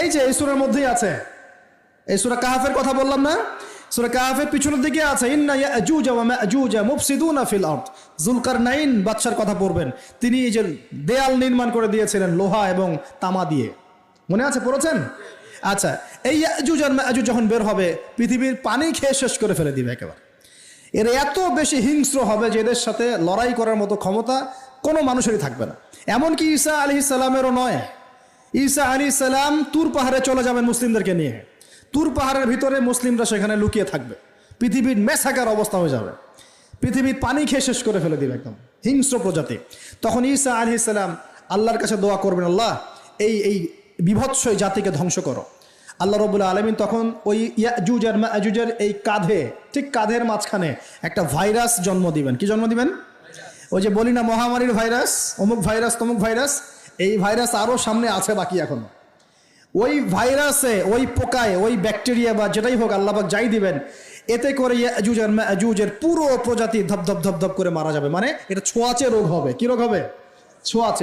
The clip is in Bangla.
এই যে এই সূরার মধ্যেই আছে, এই সূরা কাহফের কথা বললাম না, সূরা কাহফের পিছনের দিকে আছে ইন্না ইয়াজুজ ওয়া মাজুজ মুফসিদুনা ফিল আরদ। যুলকারনাইন বাদশার কথা পড়বেন, তিনি এই যে দেয়াল নির্মাণ করে দিয়েছিলেন লোহা এবং তামা দিয়ে, মনে আছে পড়েছেন? আচ্ছা, এই ইয়াজুজ আর মাজুজ যখন বের হবে পৃথিবীর পানি খেয়ে শেষ করে ফেলে দিবে একেবারে। এর এত বেশি হিংস্র হবে যে এদের সাথে লড়াই করার মতো ক্ষমতা কোনো মানুষেরই থাকবে না। এমনকি ঈসা আলাইহিস সালামেরও নয়। ঈসা আলাইহিস সালাম তুর পাহাড়ে চলে যাবেন মুসলিমদেরকে নিয়ে, তুর পাহাড়ের ভিতরে মুসলিমরা সেখানে লুকিয়ে থাকবে, পৃথিবীর মেসাকার অবস্থা হয়ে যাবে, পৃথিবীর পানি খেয়ে শেষ করে ফেলে দিবে একদম হিংস্র প্রজাতি। তখন ঈসা আলাইহিস সালাম আল্লাহর কাছে দোয়া করবেন, আল্লাহ এই বিভৎস জাতিকে ধ্বংস করো। আল্লাহ রাব্বুল আলামিন তখন ওই ইয়াজুজ আর মাজুজের এই কাঁধে, ঠিক কাঁধের মাঝখানে একটা ভাইরাস জন্ম দিবেন। কি জন্ম দিবেন? ওই যে বলি না মহামারীর ভাইরাস, অমুক ভাইরাস তমুক ভাইরাস, এই ভাইরাস আরও সামনে আছে বাকি এখন। ওই ভাইরাসে, ওই পোকায়, ওই ব্যাকটেরিয়া বা যেটাই হোক আল্লাহ পাক যাই দিবেন, এতে করে ইয়াজুজ আর মাজুজের পুরো প্রজাতি ধপ ধপ ধপ ধপ করে মারা যাবে। মানে এটা ছোঁয়াচে রোগ হবে। কি রোগ হবে? ছোঁয়াচে।